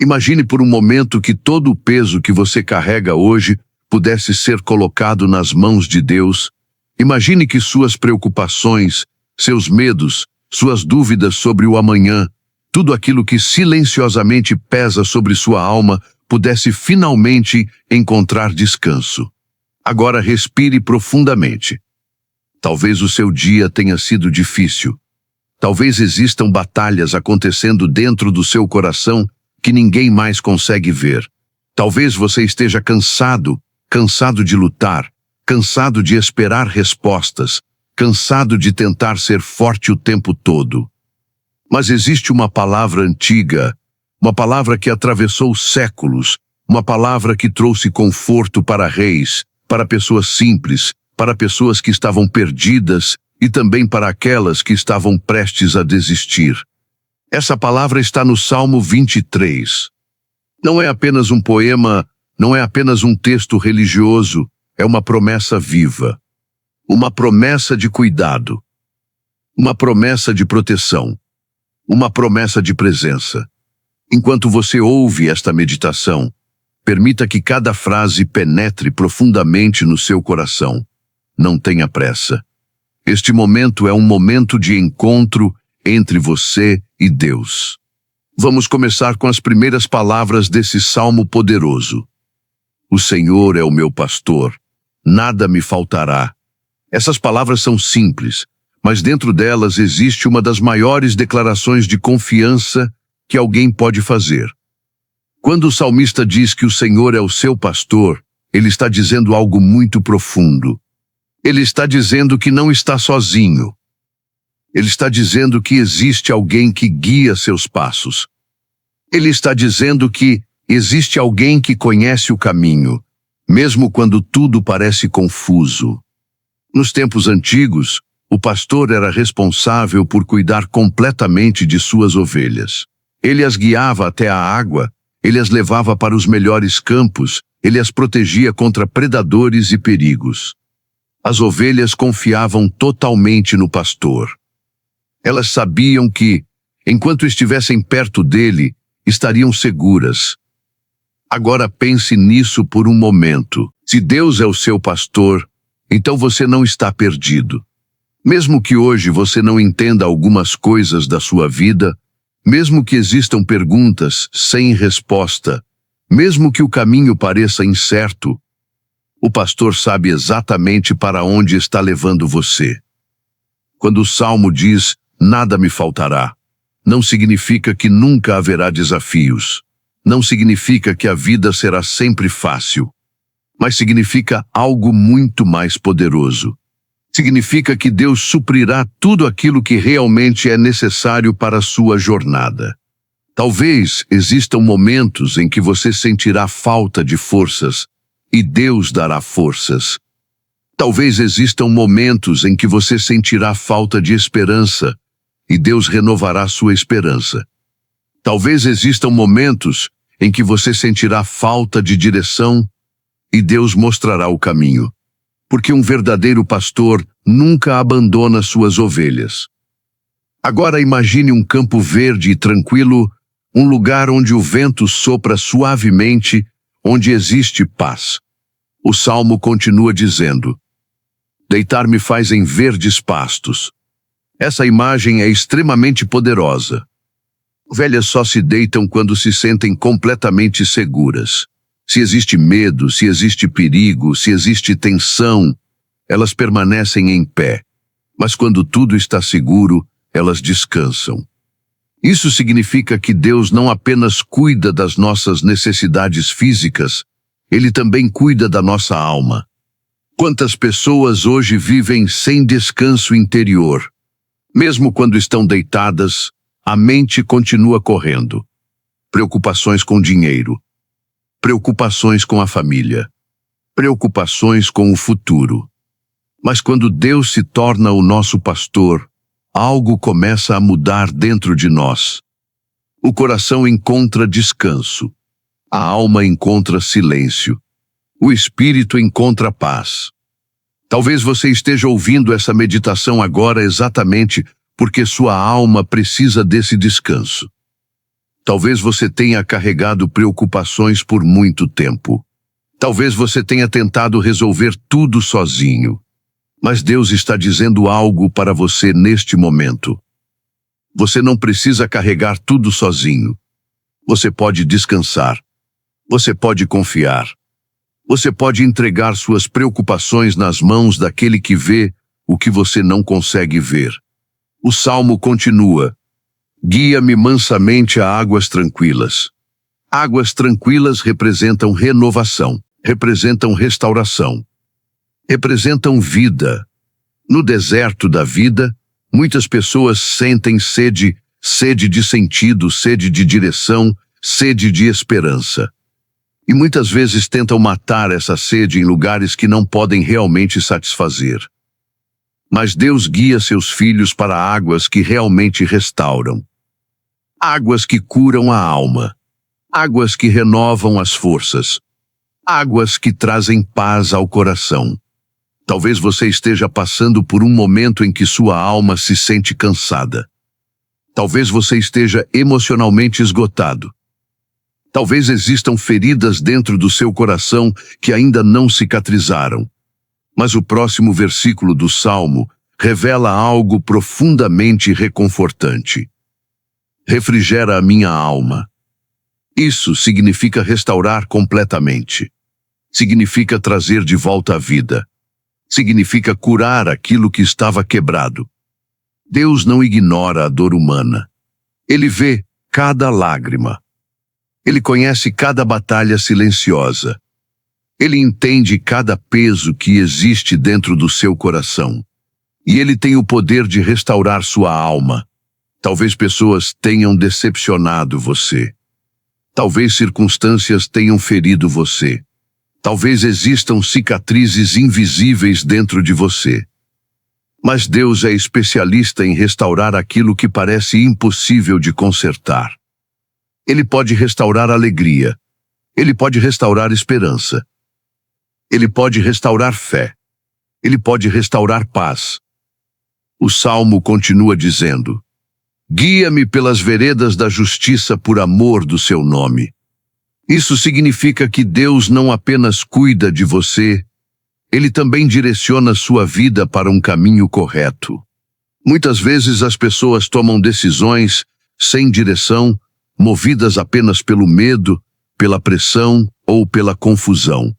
Imagine por um momento que todo o peso que você carrega hoje pudesse ser colocado nas mãos de Deus. Imagine que suas preocupações, seus medos, suas dúvidas sobre o amanhã, tudo aquilo que silenciosamente pesa sobre sua alma, pudesse finalmente encontrar descanso. Agora respire profundamente. Talvez o seu dia tenha sido difícil. Talvez existam batalhas acontecendo dentro do seu coração que ninguém mais consegue ver. Talvez você esteja cansado de lutar, cansado de esperar respostas, cansado de tentar ser forte o tempo todo. Mas existe uma palavra antiga, uma palavra que atravessou séculos, uma palavra que trouxe conforto para reis, para pessoas simples, para pessoas que estavam perdidas e também para aquelas que estavam prestes a desistir. Essa palavra está no Salmo 23. Não é apenas um poema, não é apenas um texto religioso, é uma promessa viva. Uma promessa de cuidado. Uma promessa de proteção. Uma promessa de presença. Enquanto você ouve esta meditação, permita que cada frase penetre profundamente no seu coração. Não tenha pressa. Este momento é um momento de encontro entre você e Deus. Vamos começar com as primeiras palavras desse salmo poderoso. O Senhor é o meu pastor, nada me faltará. Essas palavras são simples, mas dentro delas existe uma das maiores declarações de confiança que alguém pode fazer. Quando o salmista diz que o Senhor é o seu pastor, ele está dizendo algo muito profundo. Ele está dizendo que não está sozinho. Ele está dizendo que existe alguém que guia seus passos. Ele está dizendo que existe alguém que conhece o caminho, mesmo quando tudo parece confuso. Nos tempos antigos, o pastor era responsável por cuidar completamente de suas ovelhas. Ele as guiava até a água, ele as levava para os melhores campos, ele as protegia contra predadores e perigos. As ovelhas confiavam totalmente no pastor. Elas sabiam que, enquanto estivessem perto dele, estariam seguras. Agora pense nisso por um momento. Se Deus é o seu pastor, então você não está perdido. Mesmo que hoje você não entenda algumas coisas da sua vida, mesmo que existam perguntas sem resposta, mesmo que o caminho pareça incerto, o pastor sabe exatamente para onde está levando você. Quando o Salmo diz, nada me faltará, não significa que nunca haverá desafios. Não significa que a vida será sempre fácil. Mas significa algo muito mais poderoso. Significa que Deus suprirá tudo aquilo que realmente é necessário para a sua jornada. Talvez existam momentos em que você sentirá falta de forças, e Deus dará forças. Talvez existam momentos em que você sentirá falta de esperança, e Deus renovará sua esperança. Talvez existam momentos em que você sentirá falta de direção, e Deus mostrará o caminho. Porque um verdadeiro pastor nunca abandona suas ovelhas. Agora imagine um campo verde e tranquilo, um lugar onde o vento sopra suavemente, onde existe paz. O Salmo continua dizendo, deitar-me faz em verdes pastos. Essa imagem é extremamente poderosa. Ovelhas só se deitam quando se sentem completamente seguras. Se existe medo, se existe perigo, se existe tensão, elas permanecem em pé. Mas quando tudo está seguro, elas descansam. Isso significa que Deus não apenas cuida das nossas necessidades físicas, Ele também cuida da nossa alma. Quantas pessoas hoje vivem sem descanso interior? Mesmo quando estão deitadas, a mente continua correndo. Preocupações com dinheiro. Preocupações com a família. Preocupações com o futuro. Mas quando Deus se torna o nosso pastor, algo começa a mudar dentro de nós. O coração encontra descanso. A alma encontra silêncio. O espírito encontra paz. Talvez você esteja ouvindo essa meditação agora exatamente porque sua alma precisa desse descanso. Talvez você tenha carregado preocupações por muito tempo. Talvez você tenha tentado resolver tudo sozinho. Mas Deus está dizendo algo para você neste momento. Você não precisa carregar tudo sozinho. Você pode descansar. Você pode confiar. Você pode entregar suas preocupações nas mãos daquele que vê o que você não consegue ver. O salmo continua: guia-me mansamente a águas tranquilas. Águas tranquilas representam renovação, representam restauração, representam vida. No deserto da vida, muitas pessoas sentem sede de sentido, sede de direção, sede de esperança. E muitas vezes tentam matar essa sede em lugares que não podem realmente satisfazer. Mas Deus guia seus filhos para águas que realmente restauram. Águas que curam a alma. Águas que renovam as forças. Águas que trazem paz ao coração. Talvez você esteja passando por um momento em que sua alma se sente cansada. Talvez você esteja emocionalmente esgotado. Talvez existam feridas dentro do seu coração que ainda não cicatrizaram. Mas o próximo versículo do Salmo revela algo profundamente reconfortante. Refrigera a minha alma. Isso significa restaurar completamente. Significa trazer de volta a vida. Significa curar aquilo que estava quebrado. Deus não ignora a dor humana. Ele vê cada lágrima. Ele conhece cada batalha silenciosa. Ele entende cada peso que existe dentro do seu coração. E ele tem o poder de restaurar sua alma. Talvez pessoas tenham decepcionado você. Talvez circunstâncias tenham ferido você. Talvez existam cicatrizes invisíveis dentro de você. Mas Deus é especialista em restaurar aquilo que parece impossível de consertar. Ele pode restaurar alegria. Ele pode restaurar esperança. Ele pode restaurar fé. Ele pode restaurar paz. O Salmo continua dizendo: guia-me pelas veredas da justiça por amor do seu nome. Isso significa que Deus não apenas cuida de você, Ele também direciona sua vida para um caminho correto. Muitas vezes as pessoas tomam decisões sem direção, movidas apenas pelo medo, pela pressão ou pela confusão.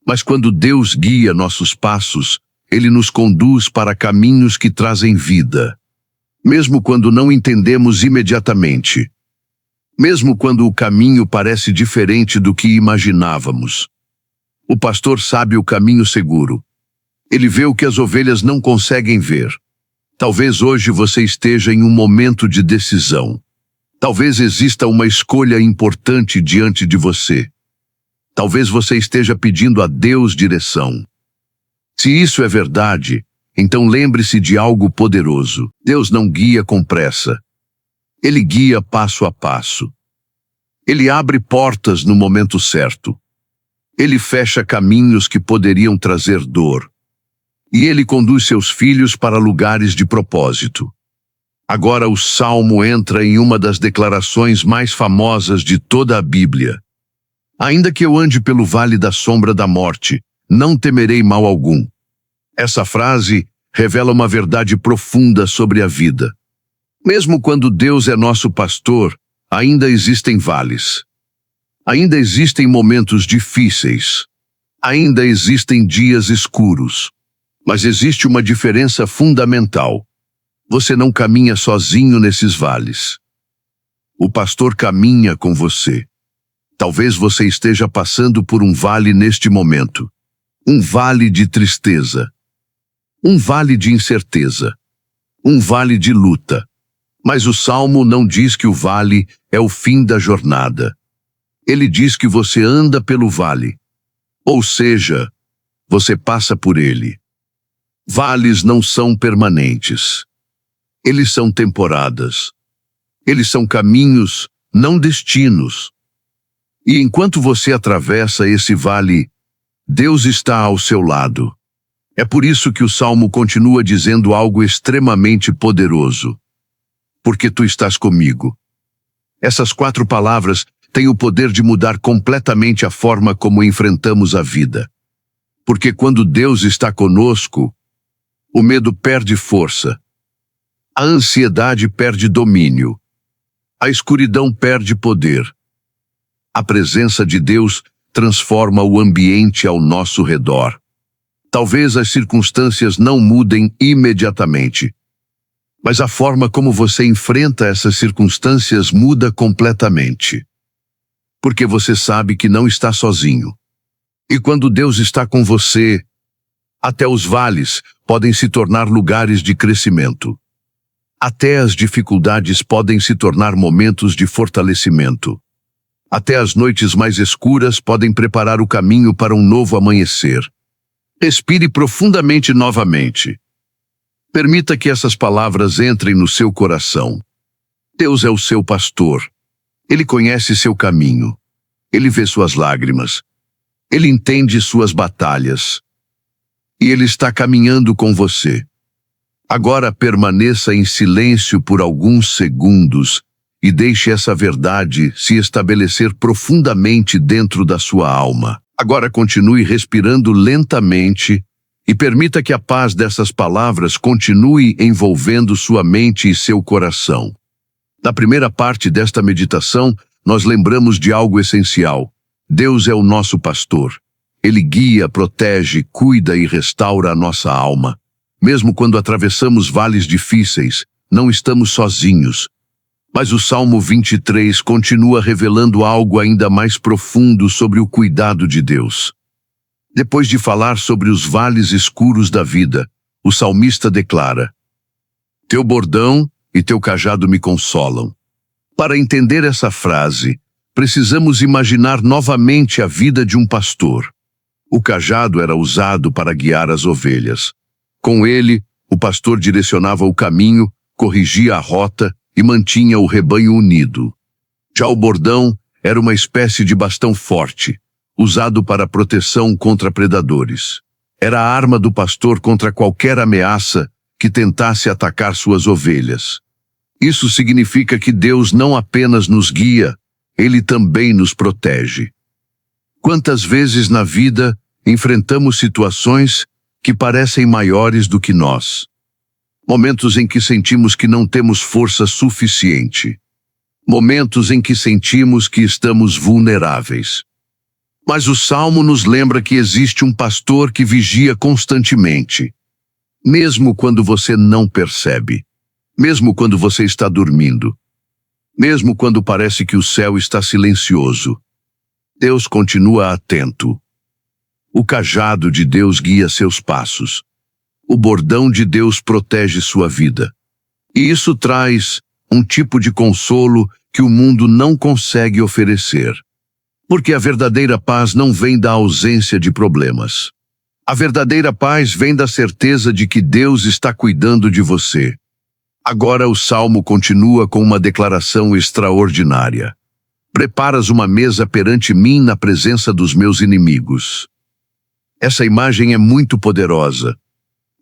Mas quando Deus guia nossos passos, Ele nos conduz para caminhos que trazem vida. Mesmo quando não entendemos imediatamente. Mesmo quando o caminho parece diferente do que imaginávamos. O pastor sabe o caminho seguro. Ele vê o que as ovelhas não conseguem ver. Talvez hoje você esteja em um momento de decisão. Talvez exista uma escolha importante diante de você. Talvez você esteja pedindo a Deus direção. Se isso é verdade, então lembre-se de algo poderoso. Deus não guia com pressa. Ele guia passo a passo. Ele abre portas no momento certo. Ele fecha caminhos que poderiam trazer dor. E ele conduz seus filhos para lugares de propósito. Agora o Salmo entra em uma das declarações mais famosas de toda a Bíblia. Ainda que eu ande pelo vale da sombra da morte, não temerei mal algum. Essa frase revela uma verdade profunda sobre a vida. Mesmo quando Deus é nosso pastor, ainda existem vales. Ainda existem momentos difíceis. Ainda existem dias escuros. Mas existe uma diferença fundamental. Você não caminha sozinho nesses vales. O pastor caminha com você. Talvez você esteja passando por um vale neste momento. Um vale de tristeza. Um vale de incerteza. Um vale de luta. Mas o Salmo não diz que o vale é o fim da jornada. Ele diz que você anda pelo vale. Ou seja, você passa por ele. Vales não são permanentes. Eles são temporadas. Eles são caminhos, não destinos. E enquanto você atravessa esse vale, Deus está ao seu lado. É por isso que o Salmo continua dizendo algo extremamente poderoso. Porque tu estás comigo. Essas 4 palavras têm o poder de mudar completamente a forma como enfrentamos a vida. Porque quando Deus está conosco, o medo perde força, a ansiedade perde domínio, a escuridão perde poder. A presença de Deus transforma o ambiente ao nosso redor. Talvez as circunstâncias não mudem imediatamente, mas a forma como você enfrenta essas circunstâncias muda completamente. Porque você sabe que não está sozinho. E quando Deus está com você, até os vales podem se tornar lugares de crescimento. Até as dificuldades podem se tornar momentos de fortalecimento. Até as noites mais escuras podem preparar o caminho para um novo amanhecer. Respire profundamente novamente. Permita que essas palavras entrem no seu coração. Deus é o seu pastor. Ele conhece seu caminho. Ele vê suas lágrimas. Ele entende suas batalhas. E Ele está caminhando com você. Agora permaneça em silêncio por alguns segundos e deixe essa verdade se estabelecer profundamente dentro da sua alma. Agora continue respirando lentamente e permita que a paz dessas palavras continue envolvendo sua mente e seu coração. Na primeira parte desta meditação, nós lembramos de algo essencial. Deus é o nosso pastor. Ele guia, protege, cuida e restaura a nossa alma. Mesmo quando atravessamos vales difíceis, não estamos sozinhos. Mas o Salmo 23 continua revelando algo ainda mais profundo sobre o cuidado de Deus. Depois de falar sobre os vales escuros da vida, o salmista declara: Teu bordão e teu cajado me consolam. Para entender essa frase, precisamos imaginar novamente a vida de um pastor. O cajado era usado para guiar as ovelhas. Com ele, o pastor direcionava o caminho, corrigia a rota e mantinha o rebanho unido. Já o bordão era uma espécie de bastão forte, usado para proteção contra predadores. Era a arma do pastor contra qualquer ameaça que tentasse atacar suas ovelhas. Isso significa que Deus não apenas nos guia, Ele também nos protege. Quantas vezes na vida enfrentamos situações que parecem maiores do que nós? Momentos em que sentimos que não temos força suficiente. Momentos em que sentimos que estamos vulneráveis. Mas o Salmo nos lembra que existe um pastor que vigia constantemente. Mesmo quando você não percebe. Mesmo quando você está dormindo. Mesmo quando parece que o céu está silencioso. Deus continua atento. O cajado de Deus guia seus passos. O bordão de Deus protege sua vida. E isso traz um tipo de consolo que o mundo não consegue oferecer. Porque a verdadeira paz não vem da ausência de problemas. A verdadeira paz vem da certeza de que Deus está cuidando de você. Agora o Salmo continua com uma declaração extraordinária. Preparas uma mesa perante mim na presença dos meus inimigos. Essa imagem é muito poderosa.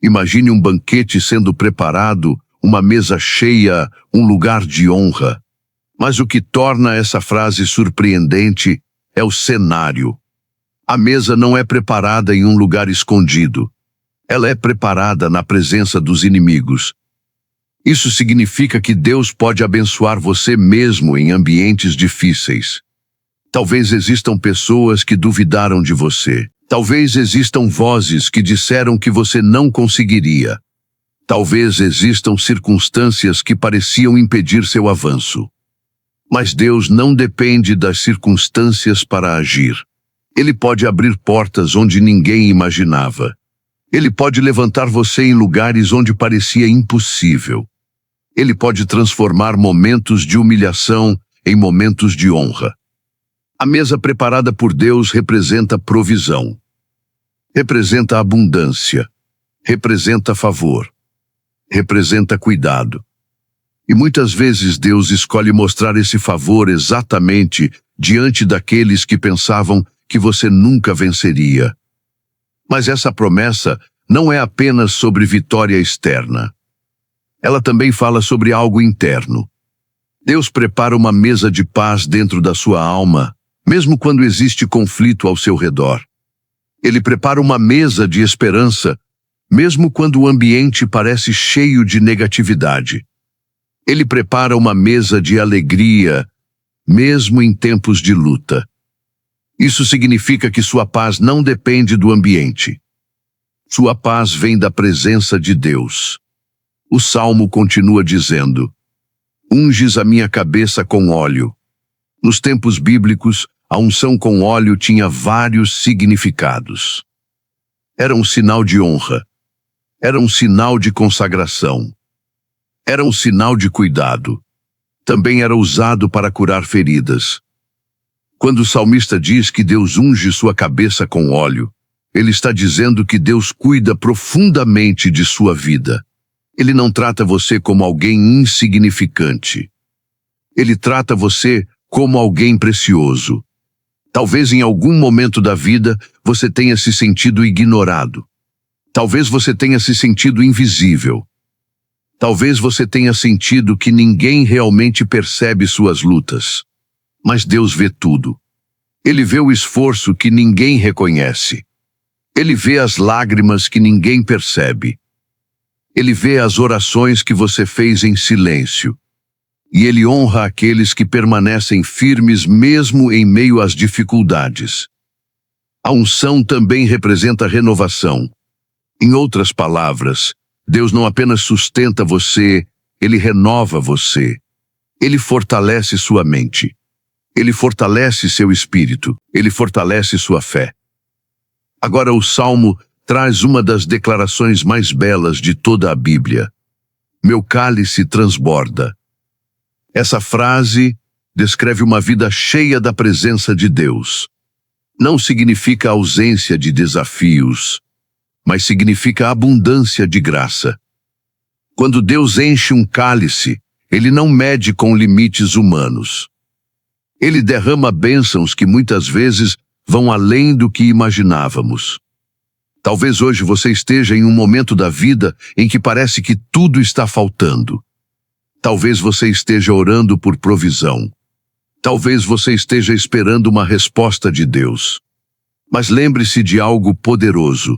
Imagine um banquete sendo preparado, uma mesa cheia, um lugar de honra. Mas o que torna essa frase surpreendente é o cenário. A mesa não é preparada em um lugar escondido. Ela é preparada na presença dos inimigos. Isso significa que Deus pode abençoar você mesmo em ambientes difíceis. Talvez existam pessoas que duvidaram de você. Talvez existam vozes que disseram que você não conseguiria. Talvez existam circunstâncias que pareciam impedir seu avanço. Mas Deus não depende das circunstâncias para agir. Ele pode abrir portas onde ninguém imaginava. Ele pode levantar você em lugares onde parecia impossível. Ele pode transformar momentos de humilhação em momentos de honra. A mesa preparada por Deus representa provisão. Representa abundância. Representa favor. Representa cuidado. E muitas vezes Deus escolhe mostrar esse favor exatamente diante daqueles que pensavam que você nunca venceria. Mas essa promessa não é apenas sobre vitória externa. Ela também fala sobre algo interno. Deus prepara uma mesa de paz dentro da sua alma, mesmo quando existe conflito ao seu redor. Ele prepara uma mesa de esperança, mesmo quando o ambiente parece cheio de negatividade. Ele prepara uma mesa de alegria, mesmo em tempos de luta. Isso significa que sua paz não depende do ambiente. Sua paz vem da presença de Deus. O Salmo continua dizendo: unges a minha cabeça com óleo. Nos tempos bíblicos, a unção com óleo tinha vários significados. Era um sinal de honra. Era um sinal de consagração. Era um sinal de cuidado. Também era usado para curar feridas. Quando o salmista diz que Deus unge sua cabeça com óleo, ele está dizendo que Deus cuida profundamente de sua vida. Ele não trata você como alguém insignificante. Ele trata você como alguém precioso. Talvez em algum momento da vida você tenha se sentido ignorado. Talvez você tenha se sentido invisível. Talvez você tenha sentido que ninguém realmente percebe suas lutas. Mas Deus vê tudo. Ele vê o esforço que ninguém reconhece. Ele vê as lágrimas que ninguém percebe. Ele vê as orações que você fez em silêncio. E Ele honra aqueles que permanecem firmes mesmo em meio às dificuldades. A unção também representa renovação. Em outras palavras, Deus não apenas sustenta você, Ele renova você. Ele fortalece sua mente. Ele fortalece seu espírito. Ele fortalece sua fé. Agora o Salmo traz uma das declarações mais belas de toda a Bíblia. Meu cálice transborda. Essa frase descreve uma vida cheia da presença de Deus. Não significa ausência de desafios, mas significa abundância de graça. Quando Deus enche um cálice, Ele não mede com limites humanos. Ele derrama bênçãos que muitas vezes vão além do que imaginávamos. Talvez hoje você esteja em um momento da vida em que parece que tudo está faltando. Talvez você esteja orando por provisão. Talvez você esteja esperando uma resposta de Deus. Mas lembre-se de algo poderoso.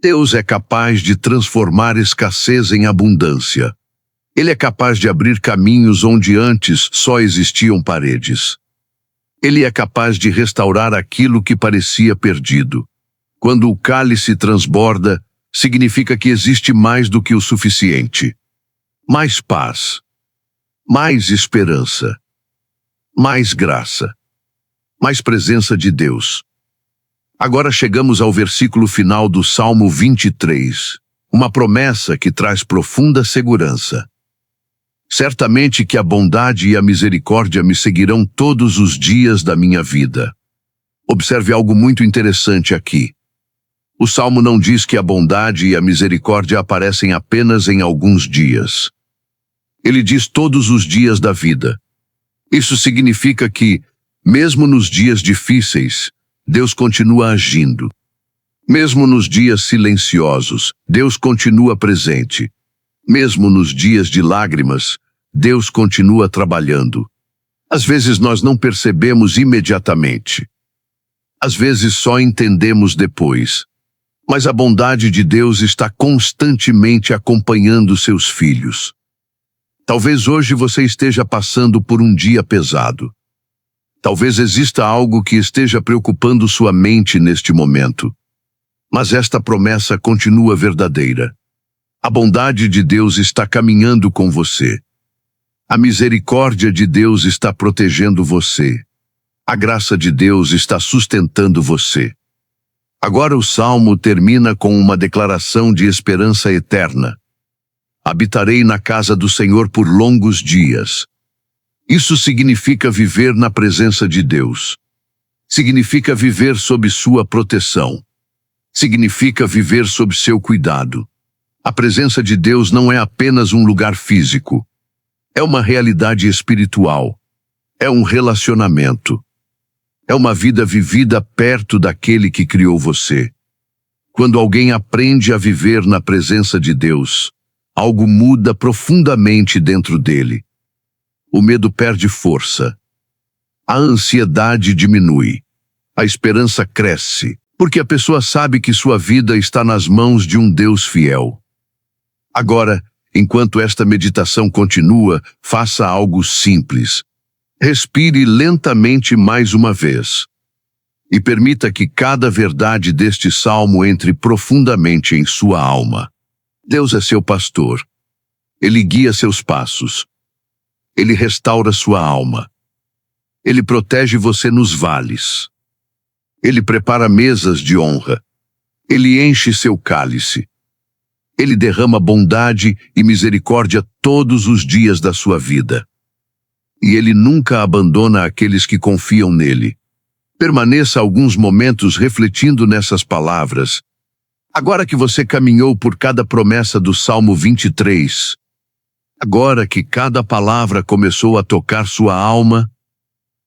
Deus é capaz de transformar escassez em abundância. Ele é capaz de abrir caminhos onde antes só existiam paredes. Ele é capaz de restaurar aquilo que parecia perdido. Quando o cálice transborda, significa que existe mais do que o suficiente. Mais paz, mais esperança, mais graça, mais presença de Deus. Agora chegamos ao versículo final do Salmo 23, uma promessa que traz profunda segurança. Certamente que a bondade e a misericórdia me seguirão todos os dias da minha vida. Observe algo muito interessante aqui. O Salmo não diz que a bondade e a misericórdia aparecem apenas em alguns dias. Ele diz todos os dias da vida. Isso significa que, mesmo nos dias difíceis, Deus continua agindo. Mesmo nos dias silenciosos, Deus continua presente. Mesmo nos dias de lágrimas, Deus continua trabalhando. Às vezes nós não percebemos imediatamente. Às vezes só entendemos depois. Mas a bondade de Deus está constantemente acompanhando seus filhos. Talvez hoje você esteja passando por um dia pesado. Talvez exista algo que esteja preocupando sua mente neste momento. Mas esta promessa continua verdadeira. A bondade de Deus está caminhando com você. A misericórdia de Deus está protegendo você. A graça de Deus está sustentando você. Agora o Salmo termina com uma declaração de esperança eterna. Habitarei na casa do Senhor por longos dias. Isso significa viver na presença de Deus. Significa viver sob sua proteção. Significa viver sob seu cuidado. A presença de Deus não é apenas um lugar físico. É uma realidade espiritual. É um relacionamento. É uma vida vivida perto daquele que criou você. Quando alguém aprende a viver na presença de Deus, algo muda profundamente dentro dele. o medo perde força. A ansiedade diminui. A esperança cresce, porque a pessoa sabe que sua vida está nas mãos de um Deus fiel. Agora, enquanto esta meditação continua, faça algo simples. Respire lentamente mais uma vez. E permita que cada verdade deste salmo entre profundamente em sua alma. Deus é seu pastor. Ele guia seus passos. Ele restaura sua alma. Ele protege você nos vales. Ele prepara mesas de honra. Ele enche seu cálice. Ele derrama bondade e misericórdia todos os dias da sua vida. E ele nunca abandona aqueles que confiam nele. Permaneça alguns momentos refletindo nessas palavras. Agora que você caminhou por cada promessa do Salmo 23, agora que cada palavra começou a tocar sua alma,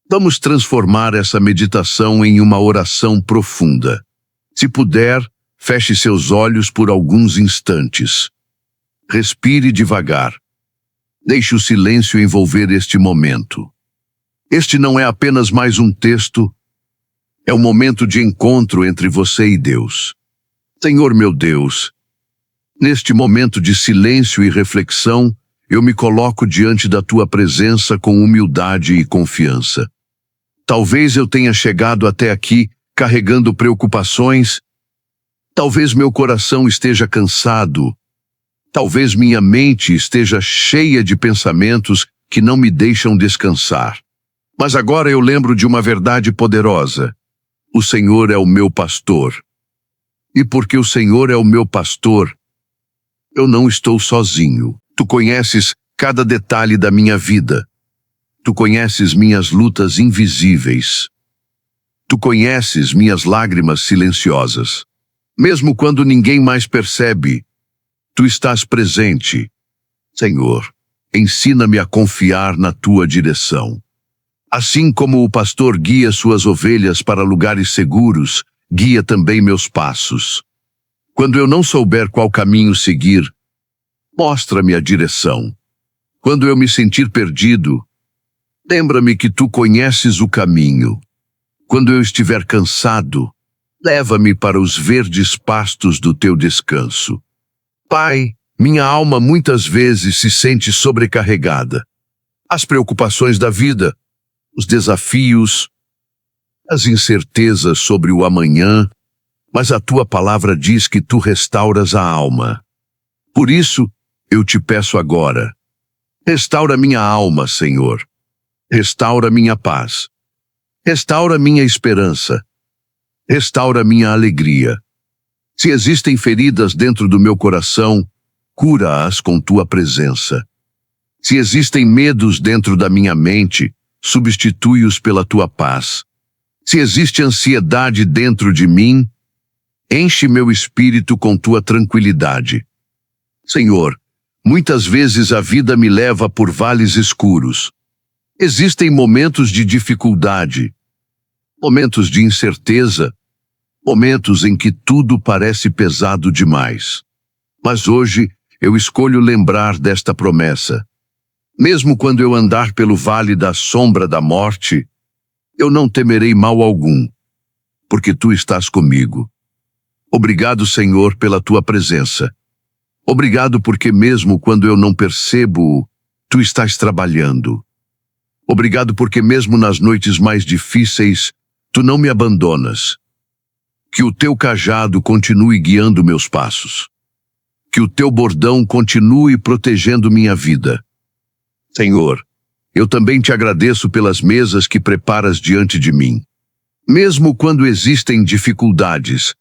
vamos transformar essa meditação em uma oração profunda. Se puder, feche seus olhos por alguns instantes. Respire devagar. Deixe o silêncio envolver este momento. Este não é apenas mais um texto, é um momento de encontro entre você e Deus. Senhor meu Deus, neste momento de silêncio e reflexão, eu me coloco diante da tua presença com humildade e confiança. Talvez eu tenha chegado até aqui carregando preocupações, talvez meu coração esteja cansado, talvez minha mente esteja cheia de pensamentos que não me deixam descansar. Mas agora eu lembro de uma verdade poderosa. O Senhor é o meu pastor. E porque o Senhor é o meu pastor, eu não estou sozinho. Tu conheces cada detalhe da minha vida. Tu conheces minhas lutas invisíveis. Tu conheces minhas lágrimas silenciosas. Mesmo quando ninguém mais percebe, tu estás presente. Senhor, ensina-me a confiar na tua direção. Assim como o pastor guia suas ovelhas para lugares seguros, guia também meus passos. Quando eu não souber qual caminho seguir, mostra-me a direção. Quando eu me sentir perdido, lembra-me que tu conheces o caminho. Quando eu estiver cansado, leva-me para os verdes pastos do teu descanso. Pai, minha alma muitas vezes se sente sobrecarregada. As preocupações da vida, os desafios, as incertezas sobre o amanhã, mas a tua palavra diz que tu restauras a alma. Por isso, eu te peço agora, restaura minha alma, Senhor. Restaura minha paz. Restaura minha esperança. Restaura minha alegria. Se existem feridas dentro do meu coração, cura-as com tua presença. Se existem medos dentro da minha mente, substitui-os pela tua paz. Se existe ansiedade dentro de mim, enche meu espírito com tua tranquilidade. Senhor, muitas vezes a vida me leva por vales escuros. Existem momentos de dificuldade, momentos de incerteza, momentos em que tudo parece pesado demais. Mas hoje eu escolho lembrar desta promessa. Mesmo quando eu andar pelo vale da sombra da morte, eu não temerei mal algum, porque tu estás comigo. Obrigado, Senhor, pela tua presença. Obrigado porque mesmo quando eu não percebo, tu estás trabalhando. Obrigado porque mesmo nas noites mais difíceis, tu não me abandonas. Que o teu cajado continue guiando meus passos. Que o teu bordão continue protegendo minha vida. Senhor, eu também te agradeço pelas mesas que preparas diante de mim. Mesmo quando existem dificuldades,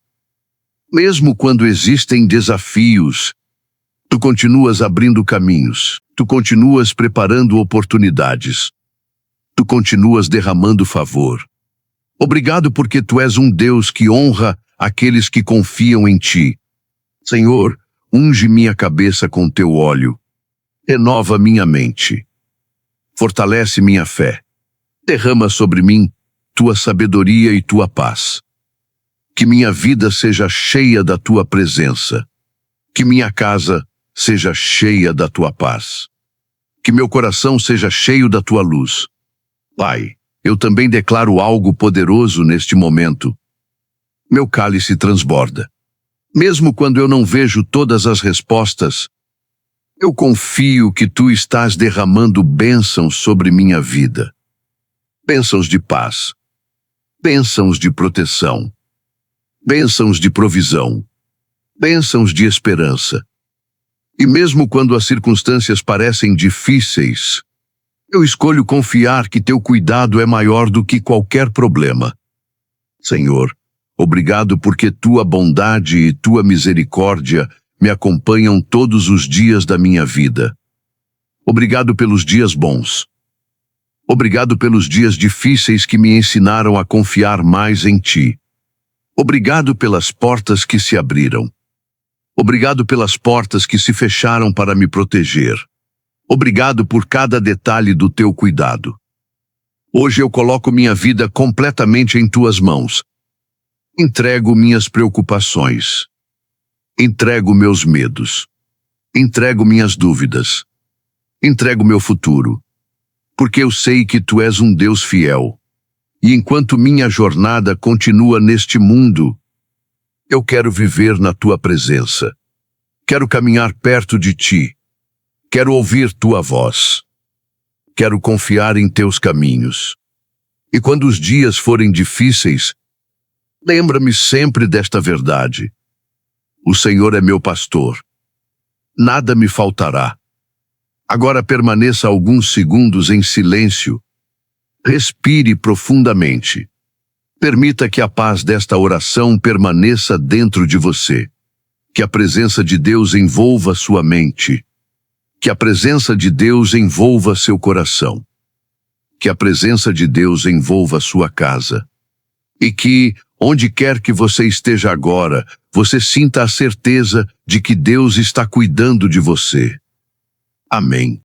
mesmo quando existem desafios, tu continuas abrindo caminhos, tu continuas preparando oportunidades, tu continuas derramando favor. Obrigado porque tu és um Deus que honra aqueles que confiam em ti. Senhor, unge minha cabeça com teu óleo. Renova minha mente. Fortalece minha fé. Derrama sobre mim tua sabedoria e tua paz. Que minha vida seja cheia da tua presença. Que minha casa seja cheia da tua paz. Que meu coração seja cheio da tua luz. Pai, eu também declaro algo poderoso neste momento. Meu cálice transborda. Mesmo quando eu não vejo todas as respostas, eu confio que tu estás derramando bênçãos sobre minha vida. Bênçãos de paz. Bênçãos de proteção. Bênçãos de provisão. Bênçãos de esperança. E mesmo quando as circunstâncias parecem difíceis, eu escolho confiar que teu cuidado é maior do que qualquer problema. Senhor, obrigado porque tua bondade e tua misericórdia me acompanham todos os dias da minha vida. Obrigado pelos dias bons. Obrigado pelos dias difíceis que me ensinaram a confiar mais em ti. Obrigado pelas portas que se abriram. Obrigado pelas portas que se fecharam para me proteger. Obrigado por cada detalhe do teu cuidado. Hoje eu coloco minha vida completamente em tuas mãos. Entrego minhas preocupações. Entrego meus medos. Entrego minhas dúvidas. Entrego meu futuro. Porque eu sei que tu és um Deus fiel. E enquanto minha jornada continua neste mundo, eu quero viver na tua presença. Quero caminhar perto de ti. Quero ouvir tua voz. Quero confiar em teus caminhos. E quando os dias forem difíceis, lembra-me sempre desta verdade. O Senhor é meu pastor. Nada me faltará. Agora permaneça alguns segundos em silêncio. Respire profundamente. Permita que a paz desta oração permaneça dentro de você. Que a presença de Deus envolva sua mente. Que a presença de Deus envolva seu coração. Que a presença de Deus envolva sua casa. E que, onde quer que você esteja agora, você sinta a certeza de que Deus está cuidando de você. Amém.